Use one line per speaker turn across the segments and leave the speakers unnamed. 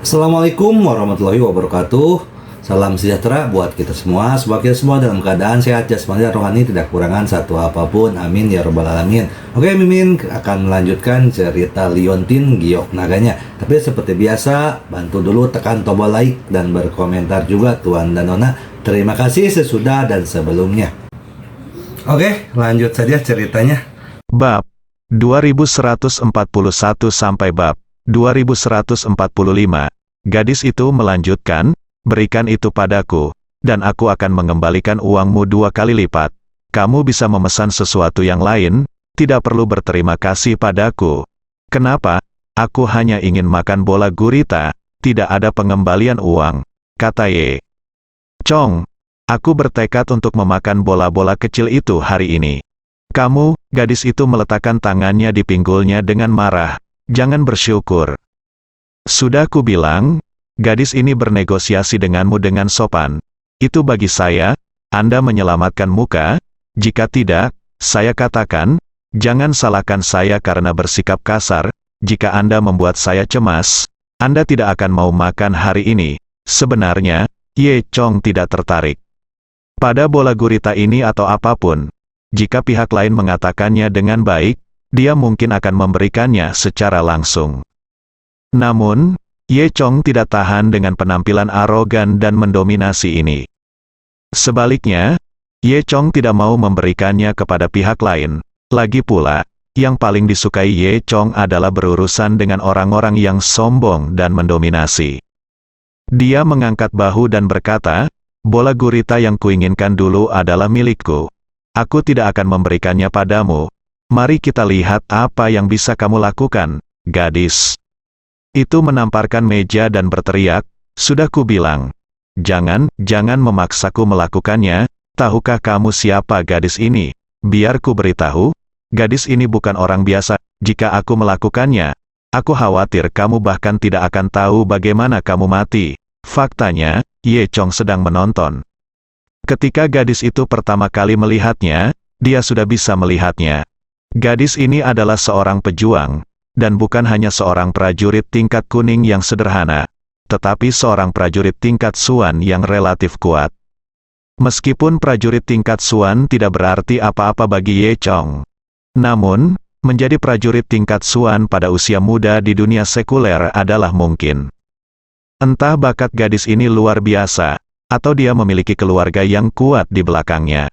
Assalamualaikum warahmatullahi wabarakatuh. Salam sejahtera buat kita semua. Semoga kita semua dalam keadaan sehat jasmani dan rohani, tidak kekurangan satu apapun. Amin ya robbal alamin. Oke, Mimin akan melanjutkan cerita Liontin Giok Naganya. Tapi seperti biasa, bantu dulu tekan tombol like dan berkomentar juga Tuan dan Nona. Terima kasih sesudah dan sebelumnya. Oke, lanjut saja ceritanya.
Bab 2141 sampai bab 2145. Gadis itu melanjutkan, "Berikan itu padaku, dan aku akan mengembalikan uangmu 2 kali lipat. Kamu bisa memesan sesuatu yang lain, tidak perlu berterima kasih padaku." "Kenapa? Aku hanya ingin makan bola gurita, tidak ada pengembalian uang," kata Ye Chong. "Aku bertekad untuk memakan bola-bola kecil itu hari ini." "Kamu," gadis itu meletakkan tangannya di pinggulnya dengan marah, "jangan bersyukur. Sudah kubilang, gadis ini bernegosiasi denganmu dengan sopan. Itu bagi saya, Anda menyelamatkan muka. Jika tidak, saya katakan, jangan salahkan saya karena bersikap kasar. Jika Anda membuat saya cemas, Anda tidak akan mau makan hari ini." Sebenarnya, Ye Chong tidak tertarik pada bola gurita ini atau apapun. Jika pihak lain mengatakannya dengan baik, dia mungkin akan memberikannya secara langsung. Namun, Ye Chong tidak tahan dengan penampilan arogan dan mendominasi ini. Sebaliknya, Ye Chong tidak mau memberikannya kepada pihak lain. Lagi pula, yang paling disukai Ye Chong adalah berurusan dengan orang-orang yang sombong dan mendominasi. Dia mengangkat bahu dan berkata, "Bola gurita yang kuinginkan dulu adalah milikku. Aku tidak akan memberikannya padamu. Mari kita lihat apa yang bisa kamu lakukan, gadis." Itu menamparkan meja dan berteriak, "Sudah kubilang. Jangan memaksaku melakukannya. Tahukah kamu siapa gadis ini? Biar ku beritahu, gadis ini bukan orang biasa. Jika aku melakukannya, aku khawatir kamu bahkan tidak akan tahu bagaimana kamu mati." Faktanya, Ye Chong sedang menonton. Ketika gadis itu pertama kali melihatnya, dia sudah bisa melihatnya. Gadis ini adalah seorang pejuang, dan bukan hanya seorang prajurit tingkat kuning yang sederhana, tetapi seorang prajurit tingkat Suan yang relatif kuat. Meskipun prajurit tingkat Suan tidak berarti apa-apa bagi Ye Chong, namun, menjadi prajurit tingkat Suan pada usia muda di dunia sekuler adalah mungkin. Entah bakat gadis ini luar biasa, atau dia memiliki keluarga yang kuat di belakangnya.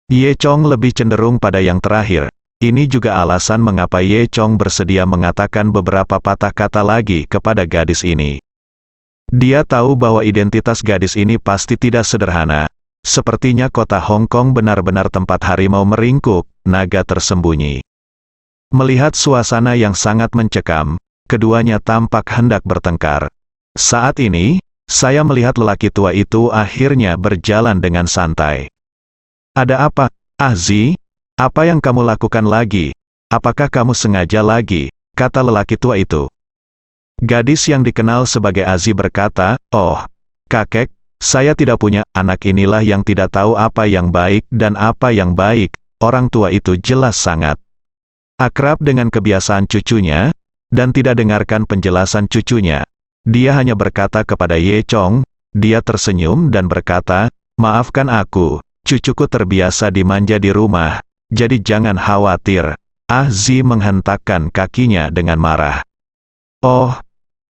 Ye Chong lebih cenderung pada yang terakhir. Ini juga alasan mengapa Ye Chong bersedia mengatakan beberapa patah kata lagi kepada gadis ini. Dia tahu bahwa identitas gadis ini pasti tidak sederhana. Sepertinya kota Hong Kong benar-benar tempat harimau meringkuk, naga tersembunyi. Melihat suasana yang sangat mencekam, keduanya tampak hendak bertengkar. Saat ini, saya melihat lelaki tua itu akhirnya berjalan dengan santai. "Ada apa, Ahzi? Apa yang kamu lakukan lagi? Apakah kamu sengaja lagi?" kata lelaki tua itu. Gadis yang dikenal sebagai Ahzi berkata, "Oh, kakek, saya tidak punya anak." Inilah yang tidak tahu apa yang baik dan apa yang baik. Orang tua itu jelas sangat akrab dengan kebiasaan cucunya, dan tidak dengarkan penjelasan cucunya. Dia hanya berkata kepada Ye Chong. Dia tersenyum dan berkata, "Maafkan aku, cucuku terbiasa dimanja di rumah, jadi jangan khawatir." Ahzi menghentakkan kakinya dengan marah. "Oh,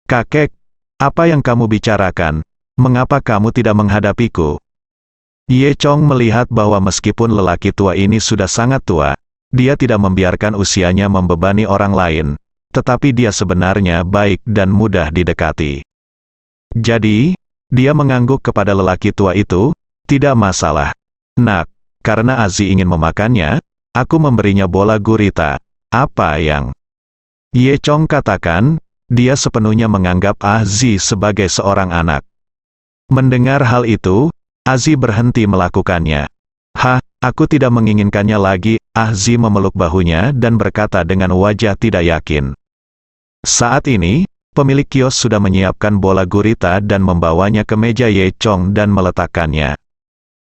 kakek, apa yang kamu bicarakan? Mengapa kamu tidak menghadapiku?" Ye Chong melihat bahwa meskipun lelaki tua ini sudah sangat tua, dia tidak membiarkan usianya membebani orang lain. Tetapi dia sebenarnya baik dan mudah didekati. Jadi, dia mengangguk kepada lelaki tua itu, "Tidak masalah, Nak, karena Ahzi ingin memakannya, aku memberinya bola gurita." "Apa yang?" Ye Chong katakan, dia sepenuhnya menganggap Ahzi sebagai seorang anak. Mendengar hal itu, Ahzi berhenti melakukannya. "Hah, aku tidak menginginkannya lagi." Ahzi memeluk bahunya dan berkata dengan wajah tidak yakin. Saat ini, pemilik kios sudah menyiapkan bola gurita dan membawanya ke meja Ye Chong dan meletakkannya.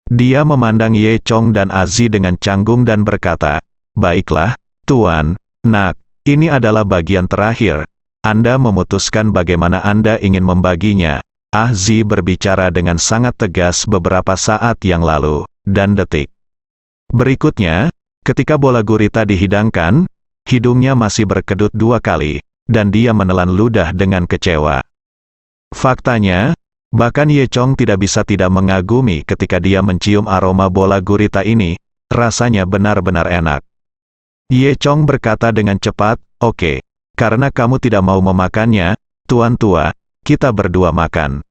Dia memandang Ye Chong dan Ahzi dengan canggung dan berkata, "Baiklah, Tuan, Nak, ini adalah bagian terakhir. Anda memutuskan bagaimana Anda ingin membaginya. Ah Zi berbicara dengan sangat tegas beberapa saat yang lalu, dan detik berikutnya, ketika bola gurita dihidangkan, hidungnya masih berkedut 2 kali, dan dia menelan ludah dengan kecewa. Faktanya, bahkan Ye Chong tidak bisa tidak mengagumi ketika dia mencium aroma bola gurita ini, rasanya benar-benar enak. Ye Chong berkata dengan cepat, "Oke, karena kamu tidak mau memakannya, Tuan tua, kita berdua makan."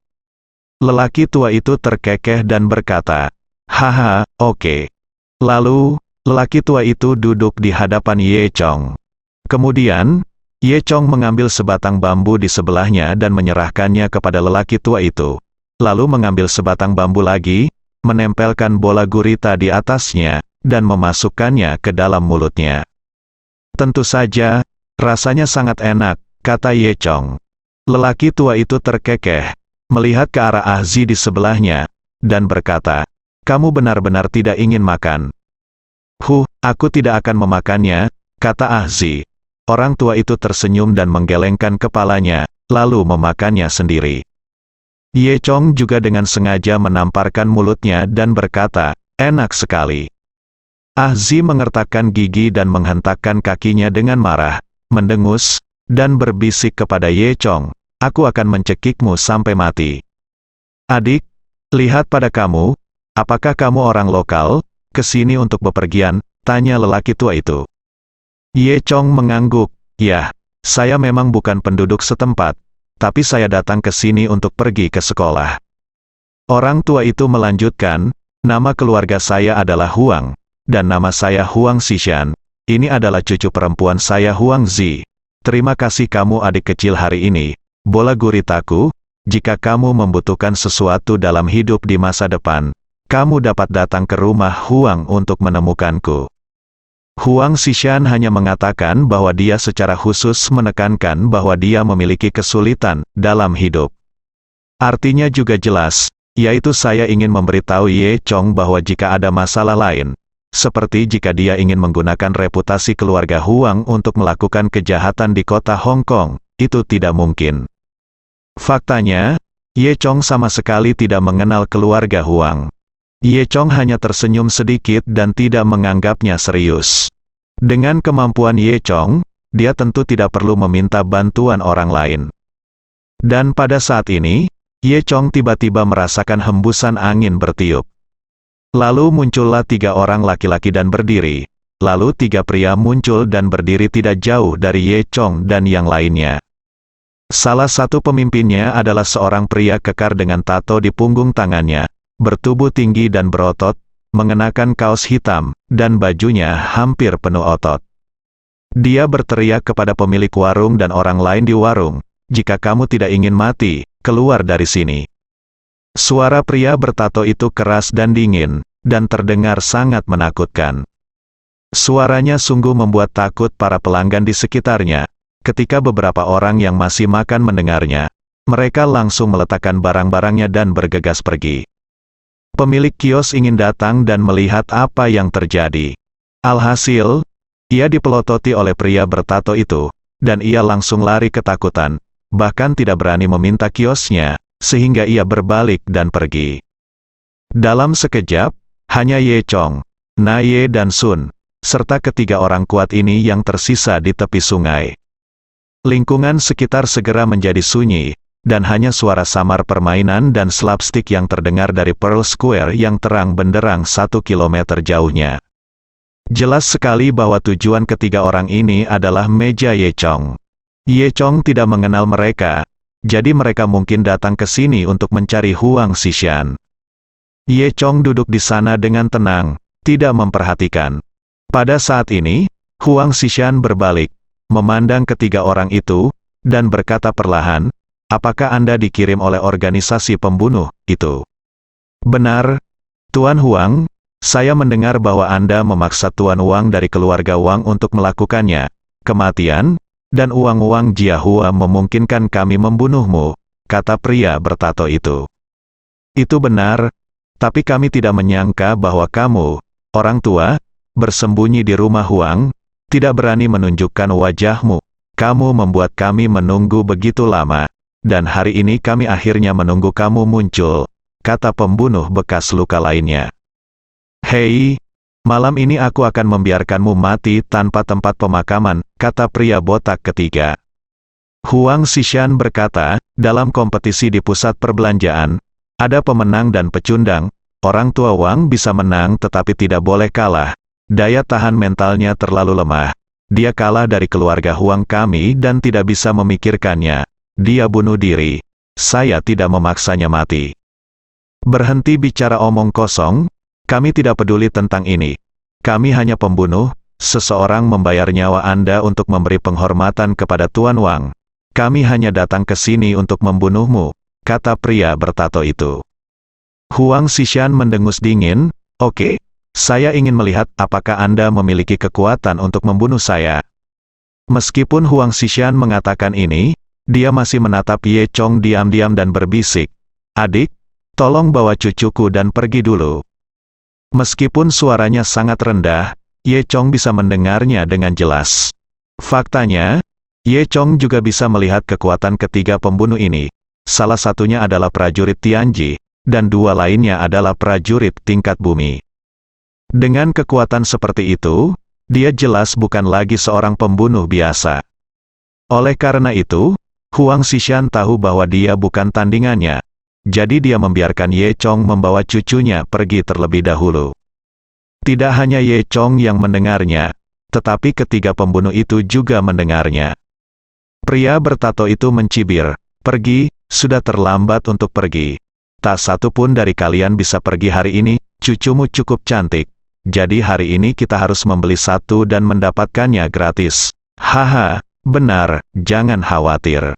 Lelaki tua itu terkekeh dan berkata, "Haha, oke." Lalu, lelaki tua itu duduk di hadapan Ye Chong. Kemudian, Ye Chong mengambil sebatang bambu di sebelahnya dan menyerahkannya kepada lelaki tua itu. Lalu mengambil sebatang bambu lagi, menempelkan bola gurita di atasnya, dan memasukkannya ke dalam mulutnya. "Tentu saja, rasanya sangat enak," kata Ye Chong. Lelaki tua itu terkekeh, melihat ke arah Ah Zi di sebelahnya, dan berkata, "Kamu benar-benar tidak ingin makan." Aku tidak akan memakannya," kata Ah Zi. Orang tua itu tersenyum dan menggelengkan kepalanya, lalu memakannya sendiri. Ye Chong juga dengan sengaja menamparkan mulutnya dan berkata, "Enak sekali." Ah Zi mengertakkan gigi dan menghentakkan kakinya dengan marah, mendengus, dan berbisik kepada Ye Chong, "Aku akan mencekikmu sampai mati." "Adik, lihat pada kamu, apakah kamu orang lokal, kesini untuk bepergian?" tanya lelaki tua itu. Ye Chong mengangguk, "Ya, saya memang bukan penduduk setempat, tapi saya datang ke sini untuk pergi ke sekolah." Orang tua itu melanjutkan, "Nama keluarga saya adalah Huang, dan nama saya Huang Xishan. Ini adalah cucu perempuan saya Huang Zi. Terima kasih kamu adik kecil hari ini, bola guritaku. Jika kamu membutuhkan sesuatu dalam hidup di masa depan, kamu dapat datang ke rumah Huang untuk menemukanku." Huang Xishan hanya mengatakan bahwa dia secara khusus menekankan bahwa dia memiliki kesulitan dalam hidup. Artinya juga jelas, yaitu saya ingin memberitahu Ye Chong bahwa jika ada masalah lain, seperti jika dia ingin menggunakan reputasi keluarga Huang untuk melakukan kejahatan di kota Hong Kong, itu tidak mungkin. Faktanya, Ye Chong sama sekali tidak mengenal keluarga Huang. Ye Chong hanya tersenyum sedikit dan tidak menganggapnya serius. Dengan kemampuan Ye Chong, dia tentu tidak perlu meminta bantuan orang lain. Dan pada saat ini, Ye Chong tiba-tiba merasakan hembusan angin bertiup. Lalu muncullah 3 orang laki-laki dan berdiri. Lalu 3 pria muncul dan berdiri tidak jauh dari Ye Chong dan yang lainnya. Salah satu pemimpinnya adalah seorang pria kekar dengan tato di punggung tangannya, bertubuh tinggi dan berotot, mengenakan kaos hitam, dan bajunya hampir penuh otot. Dia berteriak kepada pemilik warung dan orang lain di warung, "Jika kamu tidak ingin mati, keluar dari sini." Suara pria bertato itu keras dan dingin, dan terdengar sangat menakutkan. Suaranya sungguh membuat takut para pelanggan di sekitarnya. Ketika beberapa orang yang masih makan mendengarnya, mereka langsung meletakkan barang-barangnya dan bergegas pergi. Pemilik kios ingin datang dan melihat apa yang terjadi. Alhasil, ia dipelototi oleh pria bertato itu, dan ia langsung lari ketakutan, bahkan tidak berani meminta kiosnya, sehingga ia berbalik dan pergi. Dalam sekejap, hanya Ye Chong, Na Ye dan Sun, serta ketiga orang kuat ini yang tersisa di tepi sungai. Lingkungan sekitar segera menjadi sunyi, dan hanya suara samar permainan dan slapstick yang terdengar dari Pearl Square yang terang benderang 1 kilometer jauhnya. Jelas sekali bahwa tujuan ketiga orang ini adalah meja Ye Chong. Ye Chong tidak mengenal mereka, jadi mereka mungkin datang ke sini untuk mencari Huang Xishan. Ye Chong duduk di sana dengan tenang, tidak memperhatikan. Pada saat ini, Huang Xishan berbalik, memandang ketiga orang itu, dan berkata perlahan, "Apakah Anda dikirim oleh organisasi pembunuh itu?" "Benar, Tuan Huang, saya mendengar bahwa Anda memaksa Tuan Wang dari keluarga Wang untuk melakukannya. Kematian, dan uang-uang Jiahua memungkinkan kami membunuhmu," kata pria bertato itu. "Itu benar, tapi kami tidak menyangka bahwa kamu, orang tua, bersembunyi di rumah Huang, tidak berani menunjukkan wajahmu," kamu membuat kami menunggu begitu lama, dan hari ini kami akhirnya menunggu kamu muncul, kata pembunuh bekas luka lainnya. Hei, malam ini aku akan membiarkanmu mati tanpa tempat pemakaman, kata pria botak ketiga. Huang Xishan berkata, dalam kompetisi di pusat perbelanjaan, ada pemenang dan pecundang. Orang tua Wang bisa menang tetapi tidak boleh kalah. Daya tahan mentalnya terlalu lemah. Dia kalah dari keluarga Huang kami dan tidak bisa memikirkannya. Dia bunuh diri. Saya tidak memaksanya mati. Berhenti bicara omong kosong. Kami tidak peduli tentang ini. Kami hanya pembunuh. Seseorang membayar nyawa Anda untuk memberi penghormatan kepada Tuan Wang. Kami hanya datang ke sini untuk membunuhmu, kata pria bertato itu. Huang Xishan mendengus dingin, oke, saya ingin melihat apakah Anda memiliki kekuatan untuk membunuh saya. Meskipun Huang Xishan mengatakan ini, dia masih menatap Ye Chong diam-diam dan berbisik, adik, tolong bawa cucuku dan pergi dulu. Meskipun suaranya sangat rendah, Ye Chong bisa mendengarnya dengan jelas. Faktanya, Ye Chong juga bisa melihat kekuatan ketiga pembunuh ini. Salah satunya adalah prajurit Tianji, dan dua lainnya adalah prajurit tingkat bumi. Dengan kekuatan seperti itu, dia jelas bukan lagi seorang pembunuh biasa. Oleh karena itu, Huang Xishan tahu bahwa dia bukan tandingannya. Jadi dia membiarkan Ye Chong membawa cucunya pergi terlebih dahulu. Tidak hanya Ye Chong yang mendengarnya, tetapi ketiga pembunuh itu juga mendengarnya. Pria bertato itu mencibir, pergi, sudah terlambat untuk pergi. Tak satu pun dari kalian bisa pergi hari ini, cucumu cukup cantik. Jadi hari ini kita harus membeli satu dan mendapatkannya gratis. Haha, benar, jangan khawatir.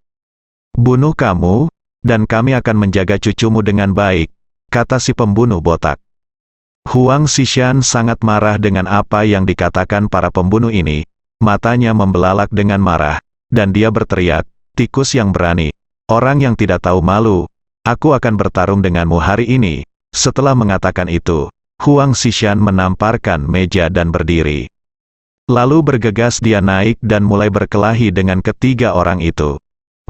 Bunuh kamu, dan kami akan menjaga cucumu dengan baik, kata si pembunuh botak. Huang Xishan sangat marah dengan apa yang dikatakan para pembunuh ini. Matanya membelalak dengan marah, dan dia berteriak, tikus yang berani, orang yang tidak tahu malu. Aku akan bertarung denganmu hari ini. Setelah mengatakan itu, Huang Xishan menamparkan meja dan berdiri. Lalu bergegas dia naik dan mulai berkelahi dengan ketiga orang itu.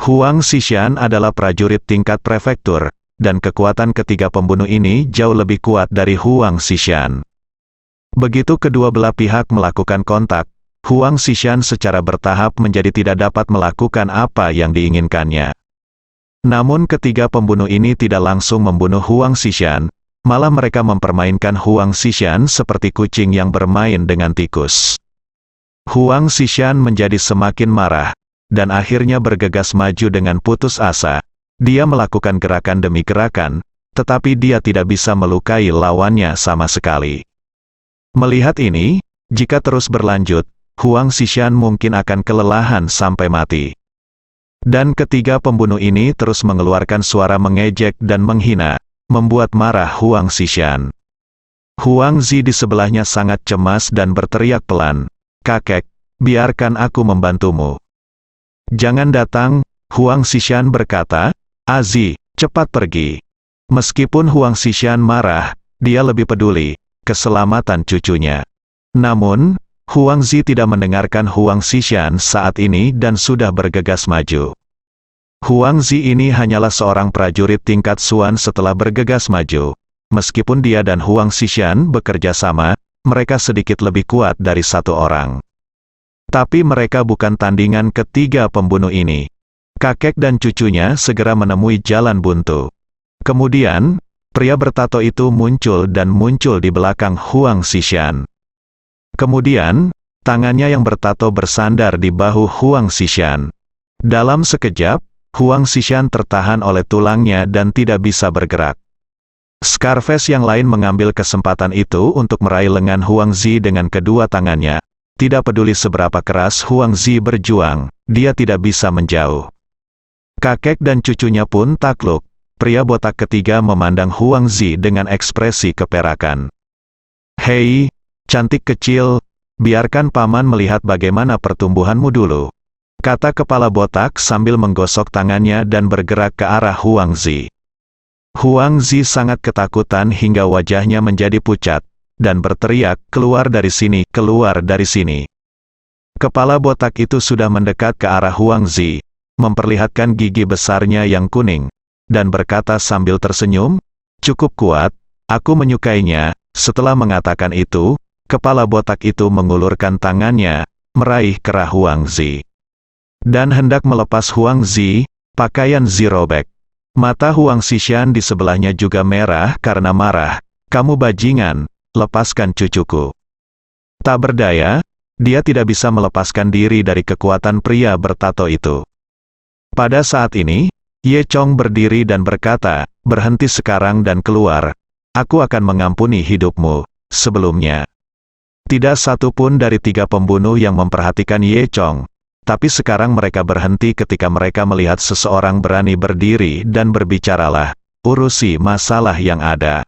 Huang Xishan adalah prajurit tingkat prefektur, dan kekuatan ketiga pembunuh ini jauh lebih kuat dari Huang Xishan. Begitu kedua belah pihak melakukan kontak, Huang Xishan secara bertahap menjadi tidak dapat melakukan apa yang diinginkannya. Namun ketiga pembunuh ini tidak langsung membunuh Huang Xishan, malah mereka mempermainkan Huang Xishan seperti kucing yang bermain dengan tikus. Huang Xishan menjadi semakin marah, dan akhirnya bergegas maju dengan putus asa. Dia melakukan gerakan demi gerakan, tetapi dia tidak bisa melukai lawannya sama sekali. Melihat ini, jika terus berlanjut, Huang Xishan mungkin akan kelelahan sampai mati. Dan ketiga pembunuh ini terus mengeluarkan suara mengejek dan menghina, membuat marah Huang Xishan. Huang Zi di sebelahnya sangat cemas dan berteriak pelan, kakek, biarkan aku membantumu. Jangan datang, Huang Xishan berkata, Azi, cepat pergi. Meskipun Huang Xishan marah, dia lebih peduli keselamatan cucunya. Namun, Huang Zi tidak mendengarkan Huang Xishan saat ini dan sudah bergegas maju. Huang Zi ini hanyalah seorang prajurit tingkat Xuan setelah bergegas maju. Meskipun dia dan Huang Xishan bekerja sama, mereka sedikit lebih kuat dari satu orang. Tapi mereka bukan tandingan ketiga pembunuh ini. Kakek dan cucunya segera menemui jalan buntu. Kemudian, pria bertato itu muncul dan muncul di belakang Huang Xishan. Kemudian, tangannya yang bertato bersandar di bahu Huang Xishan. Dalam sekejap, Huang Xishan tertahan oleh tulangnya dan tidak bisa bergerak. Scarface yang lain mengambil kesempatan itu untuk meraih lengan Huang Zi dengan kedua tangannya. Tidak peduli seberapa keras Huang Zi berjuang, dia tidak bisa menjauh. Kakek dan cucunya pun takluk. Pria botak ketiga memandang Huang Zi dengan ekspresi keperakan. Hei, cantik kecil, biarkan paman melihat bagaimana pertumbuhanmu dulu, kata kepala botak sambil menggosok tangannya dan bergerak ke arah Huang Zi. Huang Zi sangat ketakutan hingga wajahnya menjadi pucat, dan berteriak, keluar dari sini, keluar dari sini. Kepala botak itu sudah mendekat ke arah Huang Zi, memperlihatkan gigi besarnya yang kuning, dan berkata sambil tersenyum, "Cukup kuat, aku menyukainya." Setelah mengatakan itu, kepala botak itu mengulurkan tangannya, meraih kerah Huang Zi, dan hendak melepas Huang Zi, pakaian Zi robek. Mata Huang Xishan di sebelahnya juga merah karena marah. "Kamu bajingan, lepaskan cucuku." Tak berdaya, dia tidak bisa melepaskan diri dari kekuatan pria bertato itu. Pada saat ini, Ye Chong berdiri dan berkata, "Berhenti sekarang dan keluar. Aku akan mengampuni hidupmu." Sebelumnya, tidak satu pun dari 3 pembunuh yang memperhatikan Ye Chong, tapi sekarang mereka berhenti ketika mereka melihat seseorang berani berdiri dan berbicaralah, "Urusi masalah yang ada."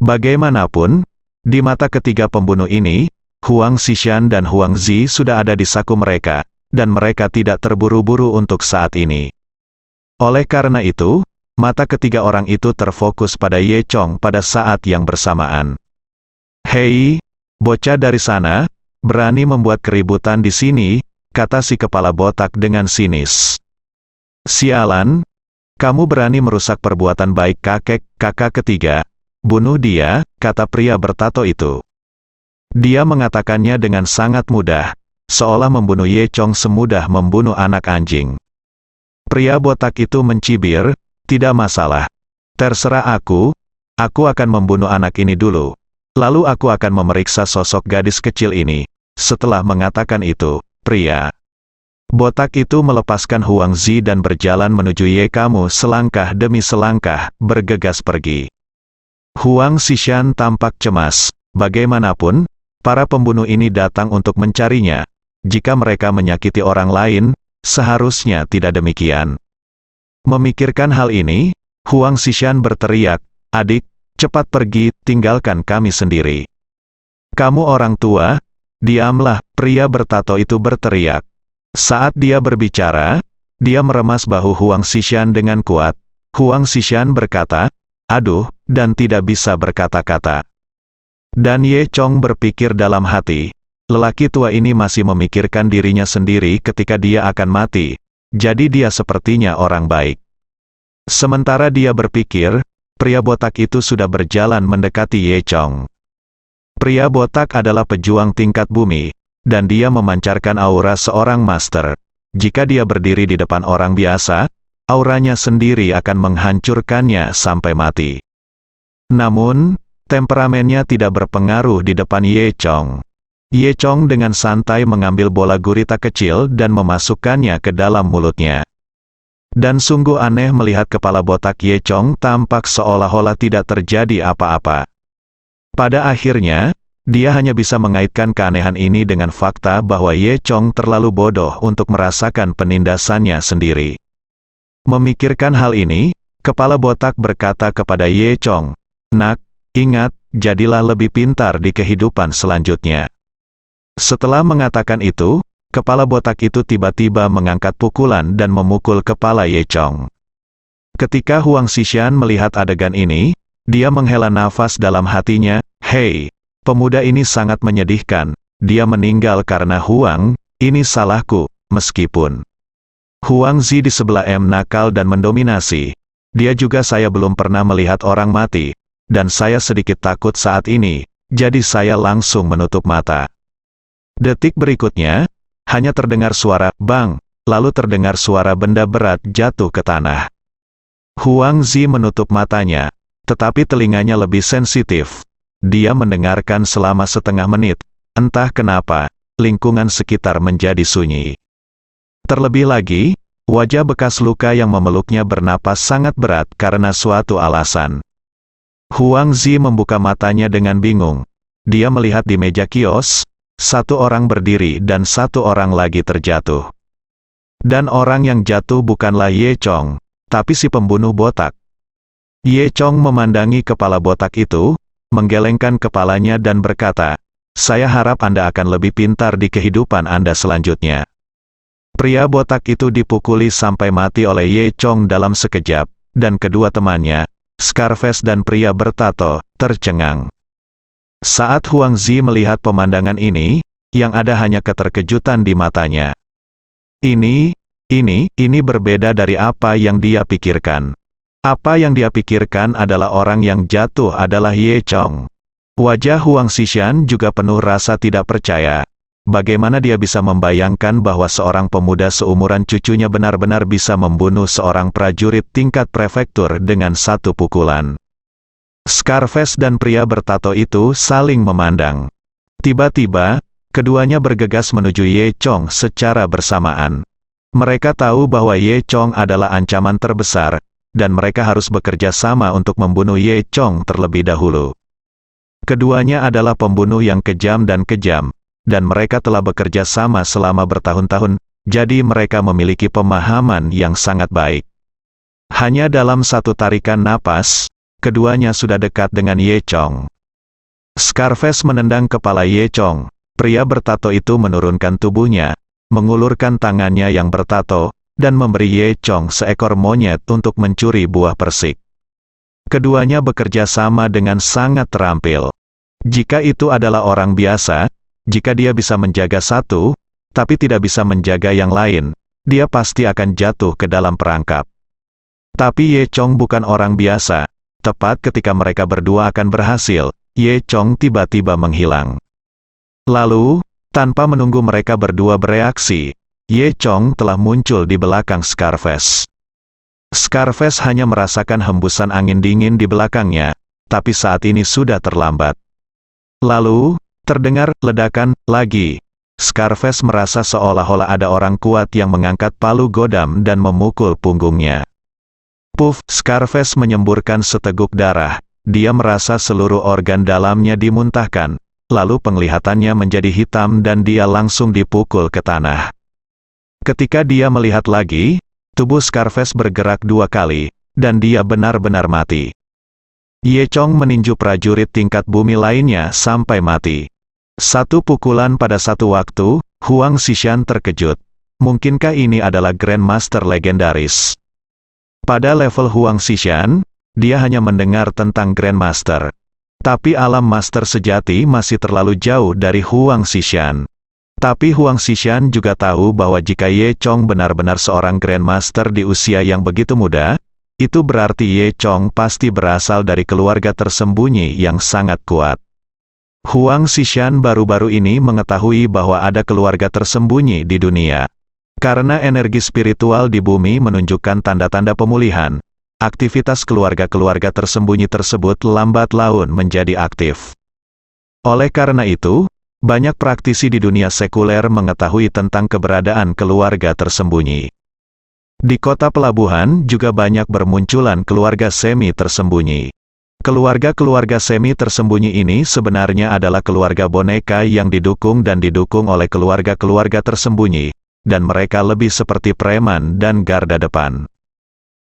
Bagaimanapun, di mata ketiga pembunuh ini, Huang Xishan dan Huang Zi sudah ada di saku mereka, dan mereka tidak terburu-buru untuk saat ini. Oleh karena itu, mata ketiga orang itu terfokus pada Ye Chong pada saat yang bersamaan. "Hei, bocah dari sana, berani membuat keributan di sini," kata si kepala botak dengan sinis. "Sialan, kamu berani merusak perbuatan baik kakak ketiga. Bunuh dia," kata pria bertato itu. Dia mengatakannya dengan sangat mudah, seolah membunuh Ye Chong semudah membunuh anak anjing. Pria botak itu mencibir, "Tidak masalah. Terserah aku akan membunuh anak ini dulu. Lalu aku akan memeriksa sosok gadis kecil ini." Setelah mengatakan itu, pria botak itu melepaskan Huang Zi dan berjalan menuju Ye Kamu selangkah demi selangkah, bergegas pergi. Huang Xishan tampak cemas. Bagaimanapun, para pembunuh ini datang untuk mencarinya. Jika mereka menyakiti orang lain, seharusnya tidak demikian. Memikirkan hal ini, Huang Xishan berteriak, "Adik, cepat pergi, tinggalkan kami sendiri." "Kamu orang tua, diamlah," pria bertato itu berteriak. Saat dia berbicara, dia meremas bahu Huang Xishan dengan kuat. Huang Xishan berkata, "Aduh," dan tidak bisa berkata-kata. Dan Ye Chong berpikir dalam hati, lelaki tua ini masih memikirkan dirinya sendiri ketika dia akan mati, jadi dia sepertinya orang baik. Sementara dia berpikir, pria botak itu sudah berjalan mendekati Ye Chong. Pria botak adalah pejuang tingkat bumi, dan dia memancarkan aura seorang master. Jika dia berdiri di depan orang biasa, auranya sendiri akan menghancurkannya sampai mati. Namun, temperamennya tidak berpengaruh di depan Ye Chong. Ye Chong dengan santai mengambil bola gurita kecil dan memasukkannya ke dalam mulutnya. Dan sungguh aneh melihat kepala botak Ye Chong tampak seolah-olah tidak terjadi apa-apa. Pada akhirnya, dia hanya bisa mengaitkan keanehan ini dengan fakta bahwa Ye Chong terlalu bodoh untuk merasakan penindasannya sendiri. Memikirkan hal ini, kepala botak berkata kepada Ye Chong, "Nak, ingat, jadilah lebih pintar di kehidupan selanjutnya." Setelah mengatakan itu, kepala botak itu tiba-tiba mengangkat pukulan dan memukul kepala Ye Chong. Ketika Huang Xishan melihat adegan ini, dia menghela nafas dalam hatinya, "Hei, pemuda ini sangat menyedihkan, dia meninggal karena Huang, ini salahku." Meskipun Huang Zi di sebelah nakal dan mendominasi, dia juga saya belum pernah melihat orang mati. Dan saya sedikit takut saat ini, jadi saya langsung menutup mata. Detik berikutnya, hanya terdengar suara bang, lalu terdengar suara benda berat jatuh ke tanah. Huang Zi menutup matanya, tetapi telinganya lebih sensitif. Dia mendengarkan selama setengah menit, entah kenapa, lingkungan sekitar menjadi sunyi. Terlebih lagi, wajah bekas luka yang memeluknya bernapas sangat berat karena suatu alasan. Huang Zi membuka matanya dengan bingung. Dia melihat di meja kios, satu orang berdiri dan satu orang lagi terjatuh. Dan orang yang jatuh bukanlah Ye Chong, tapi si pembunuh botak. Ye Chong memandangi kepala botak itu, menggelengkan kepalanya dan berkata, "Saya harap Anda akan lebih pintar di kehidupan Anda selanjutnya." Pria botak itu dipukuli sampai mati oleh Ye Chong dalam sekejap, dan kedua temannya, Scarface dan pria bertato, tercengang. Saat Huang Zi melihat pemandangan ini, yang ada hanya keterkejutan di matanya. Ini berbeda dari apa yang dia pikirkan. Apa yang dia pikirkan adalah orang yang jatuh adalah Ye Chong. Wajah Huang Xishan juga penuh rasa tidak percaya. Bagaimana dia bisa membayangkan bahwa seorang pemuda seumuran cucunya benar-benar bisa membunuh seorang prajurit tingkat prefektur dengan satu pukulan. Scarface dan pria bertato itu saling memandang. Tiba-tiba, keduanya bergegas menuju Ye Chong secara bersamaan. Mereka tahu bahwa Ye Chong adalah ancaman terbesar, dan mereka harus bekerja sama untuk membunuh Ye Chong terlebih dahulu. Keduanya adalah pembunuh yang kejam, dan mereka telah bekerja sama selama bertahun-tahun, jadi mereka memiliki pemahaman yang sangat baik. Hanya dalam satu tarikan napas, keduanya sudah dekat dengan Ye Chong. Scarface menendang kepala Ye Chong. Pria bertato itu menurunkan tubuhnya, mengulurkan tangannya yang bertato, dan memberi Ye Chong seekor monyet untuk mencuri buah persik. Keduanya bekerja sama dengan sangat terampil. Jika itu adalah orang biasa, jika dia bisa menjaga satu, tapi tidak bisa menjaga yang lain, dia pasti akan jatuh ke dalam perangkap. Tapi Ye Chong bukan orang biasa. Tepat ketika mereka berdua akan berhasil, Ye Chong tiba-tiba menghilang. Lalu, tanpa menunggu mereka berdua bereaksi, Ye Chong telah muncul di belakang Scarface. Scarface hanya merasakan hembusan angin dingin di belakangnya, tapi saat ini sudah terlambat. Lalu, terdengar ledakan lagi. Scarface merasa seolah-olah ada orang kuat yang mengangkat palu godam dan memukul punggungnya. Puff, Scarface menyemburkan seteguk darah. Dia merasa seluruh organ dalamnya dimuntahkan, lalu penglihatannya menjadi hitam dan dia langsung dipukul ke tanah. Ketika dia melihat lagi, tubuh Scarface bergerak 2 kali, dan dia benar-benar mati. Ye Chong meninju prajurit tingkat bumi lainnya sampai mati. Satu pukulan pada satu waktu, Huang Xishan terkejut. Mungkinkah ini adalah Grandmaster legendaris? Pada level Huang Xishan, dia hanya mendengar tentang Grandmaster. Tapi alam Master sejati masih terlalu jauh dari Huang Xishan. Tapi Huang Xishan juga tahu bahwa jika Ye Chong benar-benar seorang Grandmaster di usia yang begitu muda, itu berarti Ye Chong pasti berasal dari keluarga tersembunyi yang sangat kuat. Huang Xishan baru-baru ini mengetahui bahwa ada keluarga tersembunyi di dunia. Karena energi spiritual di bumi menunjukkan tanda-tanda pemulihan, aktivitas keluarga-keluarga tersembunyi tersebut lambat laun menjadi aktif. Oleh karena itu, banyak praktisi di dunia sekuler mengetahui tentang keberadaan keluarga tersembunyi. Di kota pelabuhan juga banyak bermunculan keluarga semi tersembunyi. Keluarga-keluarga semi tersembunyi ini sebenarnya adalah keluarga boneka yang didukung oleh keluarga-keluarga tersembunyi, dan mereka lebih seperti preman dan garda depan.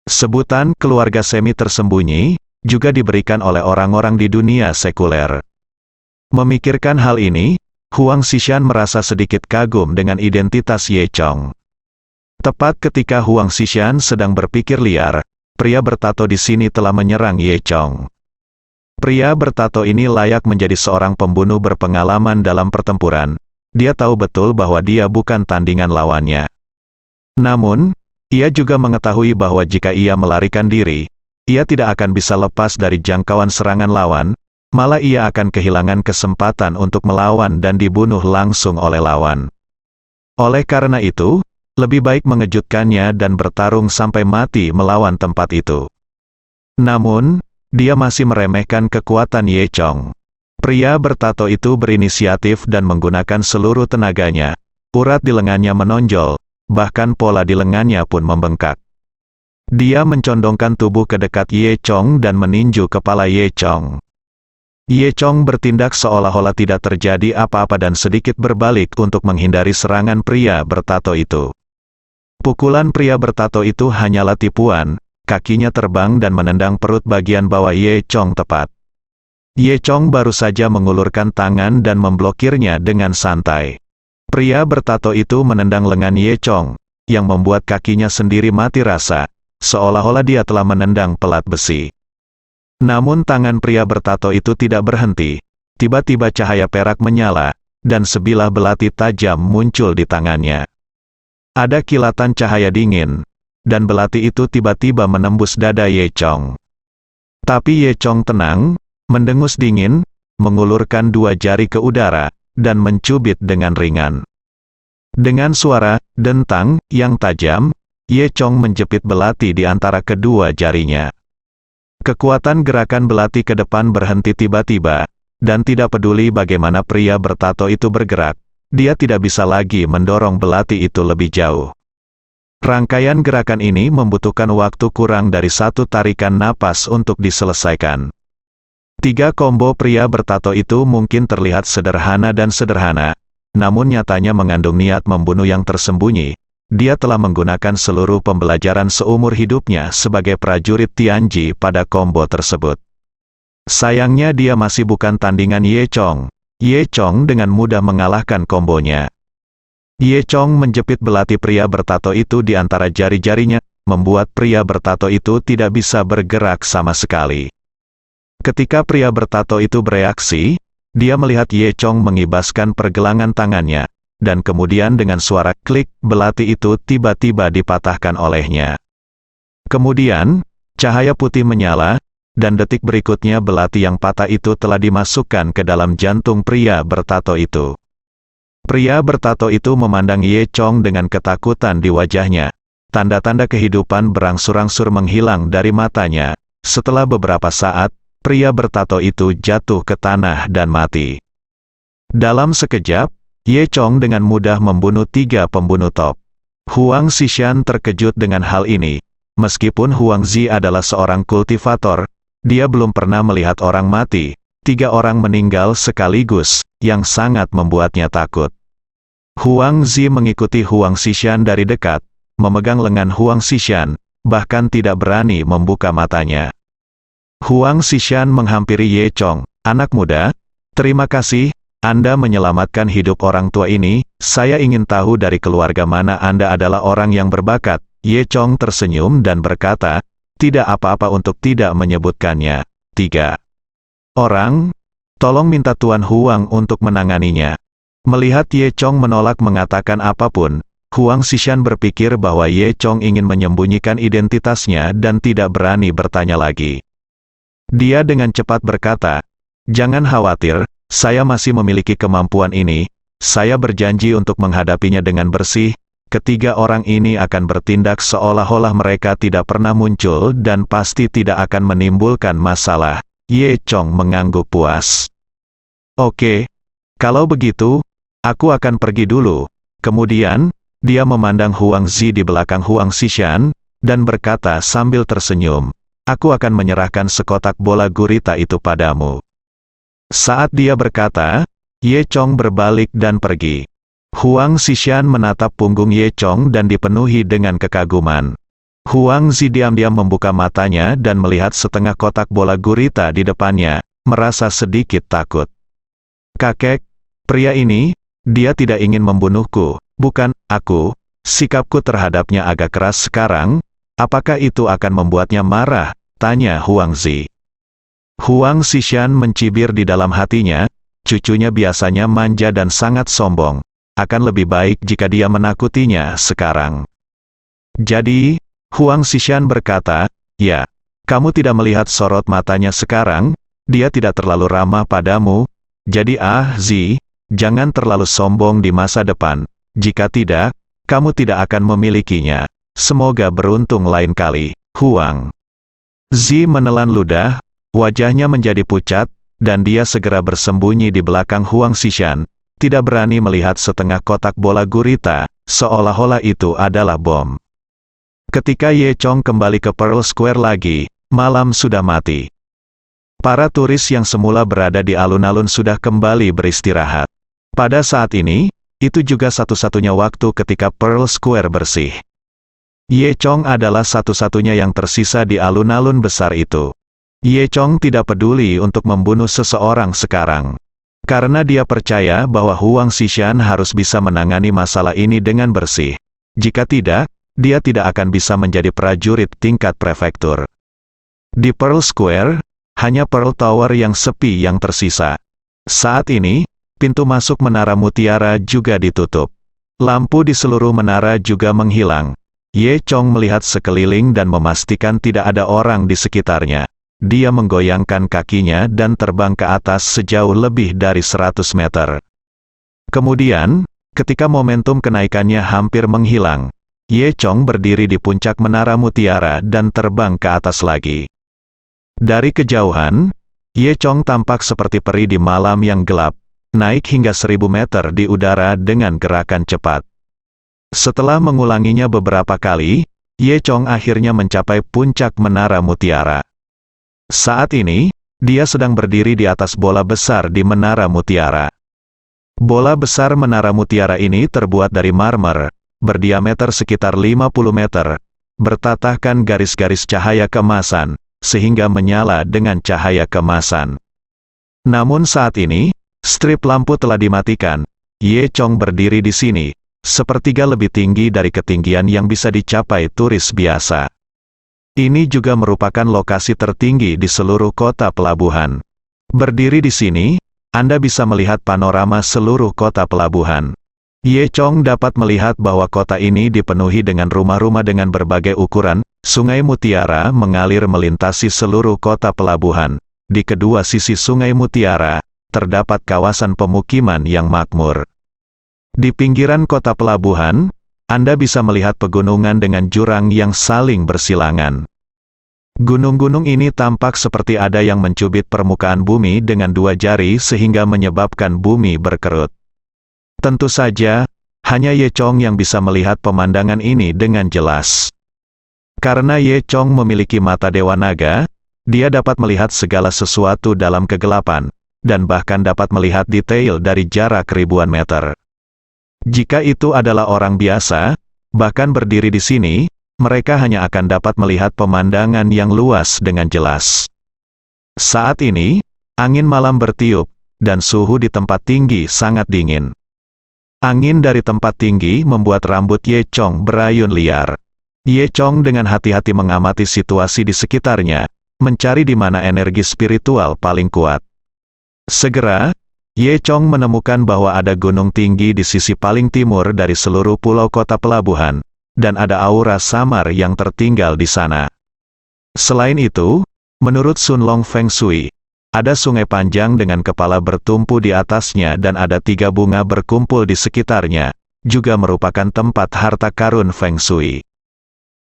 Sebutan keluarga semi tersembunyi juga diberikan oleh orang-orang di dunia sekuler. Memikirkan hal ini, Huang Xishan merasa sedikit kagum dengan identitas Ye Chong. Tepat ketika Huang Xishan sedang berpikir liar, pria bertato di sini telah menyerang Ye Chong. Pria bertato ini layak menjadi seorang pembunuh berpengalaman dalam pertempuran. Dia tahu betul bahwa dia bukan tandingan lawannya. Namun, ia juga mengetahui bahwa jika ia melarikan diri, ia tidak akan bisa lepas dari jangkauan serangan lawan, malah ia akan kehilangan kesempatan untuk melawan dan dibunuh langsung oleh lawan. Oleh karena itu, lebih baik mengejutkannya dan bertarung sampai mati melawan tempat itu. Namun, dia masih meremehkan kekuatan Ye Chong. Pria bertato itu berinisiatif dan menggunakan seluruh tenaganya. Urat di lengannya menonjol, bahkan pola di lengannya pun membengkak. Dia mencondongkan tubuh ke dekat Ye Chong dan meninju kepala Ye Chong. Ye Chong bertindak seolah-olah tidak terjadi apa-apa dan sedikit berbalik untuk menghindari serangan pria bertato itu. Pukulan pria bertato itu hanyalah tipuan, kakinya terbang dan menendang perut bagian bawah Ye Chong tepat. Ye Chong baru saja mengulurkan tangan dan memblokirnya dengan santai. Pria bertato itu menendang lengan Ye Chong, yang membuat kakinya sendiri mati rasa, seolah-olah dia telah menendang pelat besi. Namun tangan pria bertato itu tidak berhenti. Tiba-tiba cahaya perak menyala, dan sebilah belati tajam muncul di tangannya. Ada kilatan cahaya dingin, dan belati itu tiba-tiba menembus dada Ye Chong. Tapi Ye Chong tenang, mendengus dingin, mengulurkan dua jari ke udara, dan mencubit dengan ringan. Dengan suara dentang yang tajam, Ye Chong menjepit belati di antara kedua jarinya. Kekuatan gerakan belati ke depan berhenti tiba-tiba, dan tidak peduli bagaimana pria bertato itu bergerak, dia tidak bisa lagi mendorong belati itu lebih jauh. Rangkaian gerakan ini membutuhkan waktu kurang dari 1 tarikan napas untuk diselesaikan. 3 combo pria bertato itu mungkin terlihat sederhana dan sederhana, namun nyatanya mengandung niat membunuh yang tersembunyi. Dia telah menggunakan seluruh pembelajaran seumur hidupnya sebagai prajurit Tianji pada combo tersebut. Sayangnya dia masih bukan tandingan Ye Chong. Ye Chong dengan mudah mengalahkan kombonya. Ye Chong menjepit belati pria bertato itu di antara jari-jarinya, membuat pria bertato itu tidak bisa bergerak sama sekali. Ketika pria bertato itu bereaksi, dia melihat Ye Chong mengibaskan pergelangan tangannya, dan kemudian dengan suara klik, belati itu tiba-tiba dipatahkan olehnya. Kemudian, cahaya putih menyala, dan detik berikutnya belati yang patah itu telah dimasukkan ke dalam jantung pria bertato itu. Pria bertato itu memandang Ye Chong dengan ketakutan di wajahnya. Tanda-tanda kehidupan berangsur-angsur menghilang dari matanya. Setelah beberapa saat, pria bertato itu jatuh ke tanah dan mati. Dalam sekejap, Ye Chong dengan mudah membunuh 3 pembunuh top. Huang Xishan terkejut dengan hal ini. Meskipun Huang Zi adalah seorang kultivator, dia belum pernah melihat orang mati. 3 orang meninggal sekaligus, yang sangat membuatnya takut. Huang Zi mengikuti Huang Xishan dari dekat, memegang lengan Huang Xishan, bahkan tidak berani membuka matanya. Huang Xishan menghampiri Ye Chong. Anak muda, terima kasih, Anda menyelamatkan hidup orang tua ini. Saya ingin tahu dari keluarga mana Anda adalah orang yang berbakat. Ye Chong tersenyum dan berkata, tidak apa-apa untuk tidak menyebutkannya. 3 orang, tolong minta Tuan Huang untuk menanganinya. Melihat Ye Chong menolak mengatakan apapun, Huang Xishan berpikir bahwa Ye Chong ingin menyembunyikan identitasnya dan tidak berani bertanya lagi. Dia dengan cepat berkata, jangan khawatir, saya masih memiliki kemampuan ini, saya berjanji untuk menghadapinya dengan bersih. Ketiga orang ini akan bertindak seolah-olah mereka tidak pernah muncul dan pasti tidak akan menimbulkan masalah. Ye Chong mengangguk puas. Oke, kalau begitu, aku akan pergi dulu. Kemudian, dia memandang Huang Zi di belakang Huang Xishan, dan berkata sambil tersenyum, aku akan menyerahkan sekotak bola gurita itu padamu. Saat dia berkata, Ye Chong berbalik dan pergi. Huang Xishan menatap punggung Ye Chong dan dipenuhi dengan kekaguman. Huang Zi diam-diam membuka matanya dan melihat setengah kotak bola gurita di depannya, merasa sedikit takut. Kakek, pria ini, dia tidak ingin membunuhku, bukan, aku. Sikapku terhadapnya agak keras sekarang, apakah itu akan membuatnya marah? Tanya Huang Zi. Huang Xishan mencibir di dalam hatinya, cucunya biasanya manja dan sangat sombong. Akan lebih baik jika dia menakutinya sekarang. Jadi, Huang Xishan berkata, ya, kamu tidak melihat sorot matanya sekarang, dia tidak terlalu ramah padamu, jadi Zi, jangan terlalu sombong di masa depan, jika tidak, kamu tidak akan memilikinya. Semoga beruntung lain kali, Huang. Zi menelan ludah, wajahnya menjadi pucat, dan dia segera bersembunyi di belakang Huang Xishan, tidak berani melihat setengah kotak bola gurita, seolah-olah itu adalah bom. Ketika Ye Chong kembali ke Pearl Square lagi, malam sudah mati. Para turis yang semula berada di alun-alun sudah kembali beristirahat. Pada saat ini, itu juga satu-satunya waktu ketika Pearl Square bersih. Ye Chong adalah satu-satunya yang tersisa di alun-alun besar itu. Ye Chong tidak peduli untuk membunuh seseorang sekarang. Karena dia percaya bahwa Huang Xishan harus bisa menangani masalah ini dengan bersih. Jika tidak, dia tidak akan bisa menjadi prajurit tingkat prefektur. Di Pearl Square, hanya Pearl Tower yang sepi yang tersisa. Saat ini, Pintu masuk menara mutiara juga ditutup. Lampu di seluruh menara juga menghilang. Ye Chong melihat sekeliling dan memastikan tidak ada orang di sekitarnya. Dia menggoyangkan kakinya dan terbang ke atas sejauh lebih dari 100 meter. Kemudian, ketika momentum kenaikannya hampir menghilang, Ye Chong berdiri di puncak menara mutiara dan terbang ke atas lagi. Dari kejauhan, Ye Chong tampak seperti peri di malam yang gelap, naik hingga 1000 meter di udara dengan gerakan cepat. Setelah mengulanginya beberapa kali, Ye Chong akhirnya mencapai puncak menara mutiara. Saat ini, dia sedang berdiri di atas bola besar di menara mutiara. Bola besar menara mutiara ini terbuat dari marmer, berdiameter sekitar 50 meter, bertatahkan garis-garis cahaya keemasan, sehingga menyala dengan cahaya keemasan. Namun saat ini, strip lampu telah dimatikan. Ye Chong berdiri di sini, sepertiga lebih tinggi dari ketinggian yang bisa dicapai turis biasa. Ini juga merupakan lokasi tertinggi di seluruh kota pelabuhan. Berdiri di sini, Anda bisa melihat panorama seluruh kota pelabuhan. Ye Chong dapat melihat bahwa kota ini dipenuhi dengan rumah-rumah dengan berbagai ukuran. Sungai Mutiara mengalir melintasi seluruh kota pelabuhan. Di kedua sisi Sungai Mutiara, terdapat kawasan pemukiman yang makmur. Di pinggiran kota pelabuhan, Anda bisa melihat pegunungan dengan jurang yang saling bersilangan. Gunung-gunung ini tampak seperti ada yang mencubit permukaan bumi dengan dua jari sehingga menyebabkan bumi berkerut. Tentu saja, hanya Ye Chong yang bisa melihat pemandangan ini dengan jelas. Karena Ye Chong memiliki mata Dewa Naga, dia dapat melihat segala sesuatu dalam kegelapan, dan bahkan dapat melihat detail dari jarak ribuan meter. Jika itu adalah orang biasa, bahkan berdiri di sini, mereka hanya akan dapat melihat pemandangan yang luas dengan jelas. Saat ini, angin malam bertiup, dan suhu di tempat tinggi sangat dingin. Angin dari tempat tinggi membuat rambut Ye Chong berayun liar. Ye Chong dengan hati-hati mengamati situasi di sekitarnya, mencari di mana energi spiritual paling kuat. Segera, Ye Chong menemukan bahwa ada gunung tinggi di sisi paling timur dari seluruh pulau kota pelabuhan, dan ada aura samar yang tertinggal di sana. Selain itu, menurut Sun Long Feng Shui, ada sungai panjang dengan kepala bertumpu di atasnya dan ada 3 bunga berkumpul di sekitarnya, juga merupakan tempat harta karun Feng Shui.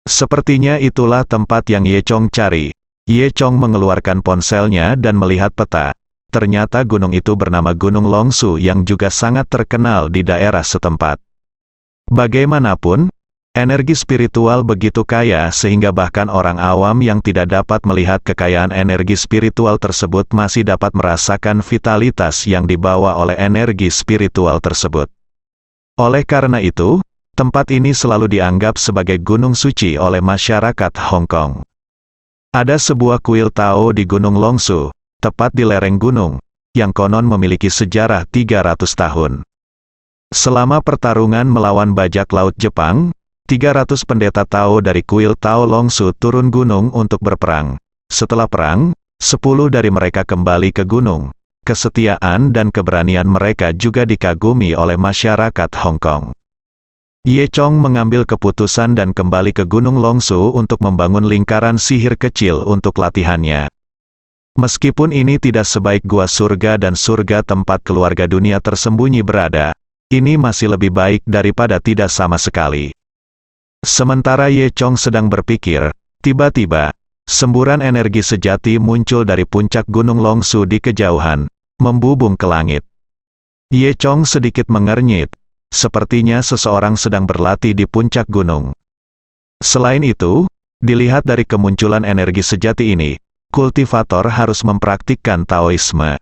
Sepertinya itulah tempat yang Ye Chong cari. Ye Chong mengeluarkan ponselnya dan melihat peta. Ternyata gunung itu bernama Gunung Longsu yang juga sangat terkenal di daerah setempat. Bagaimanapun, energi spiritual begitu kaya sehingga bahkan orang awam yang tidak dapat melihat kekayaan energi spiritual tersebut masih dapat merasakan vitalitas yang dibawa oleh energi spiritual tersebut. Oleh karena itu, tempat ini selalu dianggap sebagai gunung suci oleh masyarakat Hong Kong. Ada sebuah kuil Tao di Gunung Longsu, tepat di lereng gunung, yang konon memiliki sejarah 300 tahun. Selama pertarungan melawan bajak laut Jepang, 300 pendeta Tao dari kuil Tao Longsu turun gunung untuk berperang. Setelah perang, 10 dari mereka kembali ke gunung. Kesetiaan dan keberanian mereka juga dikagumi oleh masyarakat Hong Kong. Ye Chong mengambil keputusan dan kembali ke Gunung Longsu untuk membangun lingkaran sihir kecil untuk latihannya. Meskipun ini tidak sebaik gua surga dan surga tempat keluarga dunia tersembunyi berada, ini masih lebih baik daripada tidak sama sekali. Sementara Ye Chong sedang berpikir, tiba-tiba, semburan energi sejati muncul dari puncak Gunung Longsu di kejauhan, membubung ke langit. Ye Chong sedikit mengernyit, sepertinya seseorang sedang berlatih di puncak gunung. Selain itu, dilihat dari kemunculan energi sejati ini, kultivator harus mempraktikkan Taoisme.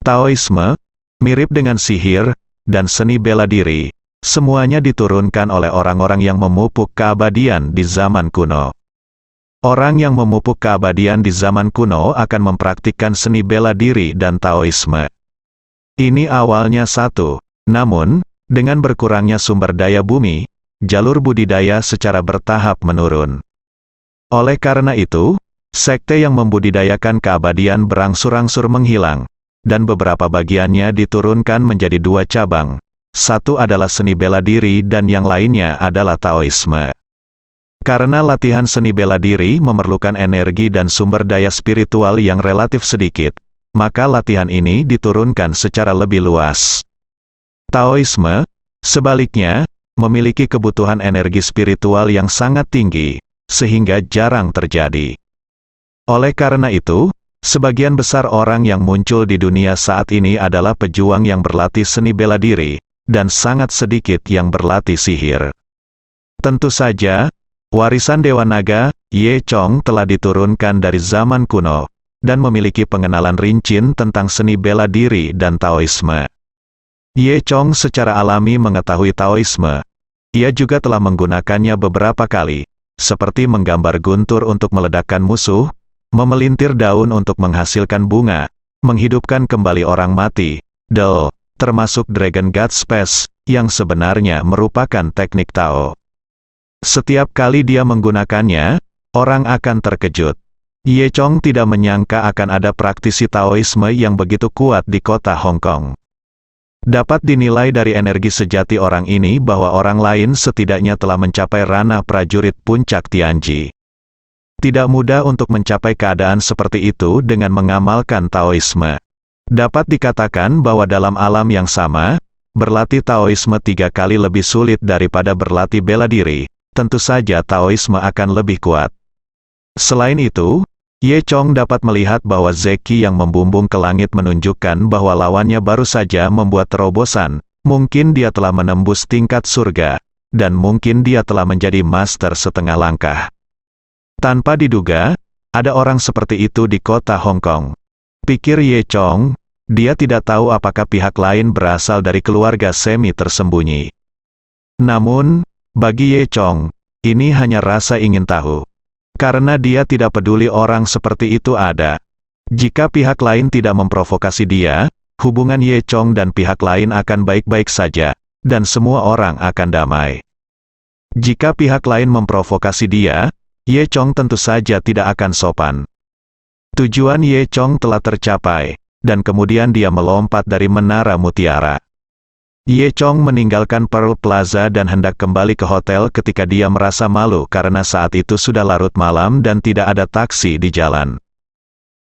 Taoisme, mirip dengan sihir, dan seni bela diri. Semuanya diturunkan oleh orang-orang yang memupuk keabadian di zaman kuno. Orang yang memupuk keabadian di zaman kuno akan mempraktikkan seni bela diri dan Taoisme. Ini awalnya satu, namun, dengan berkurangnya sumber daya bumi, jalur budidaya secara bertahap menurun. Oleh karena itu, sekte yang membudidayakan keabadian berangsur-angsur menghilang, dan beberapa bagiannya diturunkan menjadi 2 cabang. Satu adalah seni bela diri dan yang lainnya adalah Taoisme. Karena latihan seni bela diri memerlukan energi dan sumber daya spiritual yang relatif sedikit, maka latihan ini diturunkan secara lebih luas. Taoisme, sebaliknya, memiliki kebutuhan energi spiritual yang sangat tinggi, sehingga jarang terjadi. Oleh karena itu, sebagian besar orang yang muncul di dunia saat ini adalah pejuang yang berlatih seni bela diri, dan sangat sedikit yang berlatih sihir. Tentu saja, warisan Dewa Naga, Ye Chong telah diturunkan dari zaman kuno, dan memiliki pengenalan rinci tentang seni bela diri dan Taoisme. Ye Chong secara alami mengetahui Taoisme. Ia juga telah menggunakannya beberapa kali, seperti menggambar guntur untuk meledakkan musuh, memelintir daun untuk menghasilkan bunga, menghidupkan kembali orang mati, termasuk Dragon God Space, yang sebenarnya merupakan teknik Tao. Setiap kali dia menggunakannya, orang akan terkejut. Ye Chong tidak menyangka akan ada praktisi Taoisme yang begitu kuat di kota Hong Kong. Dapat dinilai dari energi sejati orang ini bahwa orang lain setidaknya telah mencapai ranah prajurit puncak Tianji. Tidak mudah untuk mencapai keadaan seperti itu dengan mengamalkan Taoisme. Dapat dikatakan bahwa dalam alam yang sama, berlatih Taoisme 3 kali lebih sulit daripada berlatih bela diri. Tentu saja Taoisme akan lebih kuat. Selain itu, Ye Chong dapat melihat bahwa Zeki yang membumbung ke langit menunjukkan bahwa lawannya baru saja membuat terobosan. Mungkin dia telah menembus tingkat surga, dan mungkin dia telah menjadi master setengah langkah. Tanpa diduga, ada orang seperti itu di kota Hong Kong. Pikir Ye Chong, dia tidak tahu apakah pihak lain berasal dari keluarga semi tersembunyi. Namun, bagi Ye Chong, ini hanya rasa ingin tahu. Karena dia tidak peduli orang seperti itu ada. Jika pihak lain tidak memprovokasi dia, hubungan Ye Chong dan pihak lain akan baik-baik saja, dan semua orang akan damai. Jika pihak lain memprovokasi dia, Ye Chong tentu saja tidak akan sopan. Tujuan Ye Chong telah tercapai, dan kemudian dia melompat dari Menara Mutiara. Ye Chong meninggalkan Pearl Plaza dan hendak kembali ke hotel ketika dia merasa malu karena saat itu sudah larut malam dan tidak ada taksi di jalan.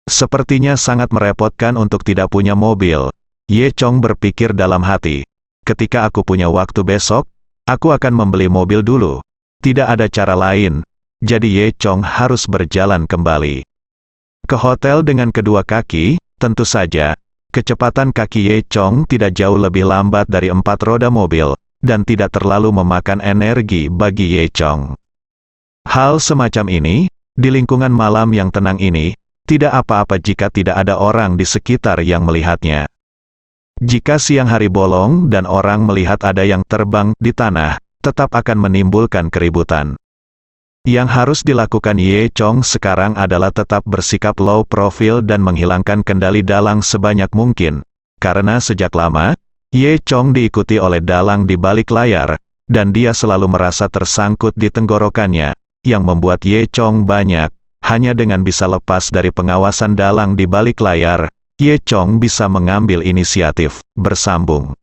Sepertinya sangat merepotkan untuk tidak punya mobil. Ye Chong berpikir dalam hati, ketika aku punya waktu besok, aku akan membeli mobil dulu. Tidak ada cara lain. Jadi Ye Chong harus berjalan kembali ke hotel dengan kedua kaki. Tentu saja, kecepatan kaki Ye Chong tidak jauh lebih lambat dari 4 roda mobil, dan tidak terlalu memakan energi bagi Ye Chong. Hal semacam ini, di lingkungan malam yang tenang ini, tidak apa-apa jika tidak ada orang di sekitar yang melihatnya. Jika siang hari bolong dan orang melihat ada yang terbang di tanah, tetap akan menimbulkan keributan. Yang harus dilakukan Ye Chong sekarang adalah tetap bersikap low profile dan menghilangkan kendali dalang sebanyak mungkin. Karena sejak lama, Ye Chong diikuti oleh dalang di balik layar, dan dia selalu merasa tersangkut di tenggorokannya, yang membuat Ye Chong banyak. Hanya dengan bisa lepas dari pengawasan dalang di balik layar, Ye Chong bisa mengambil inisiatif, bersambung.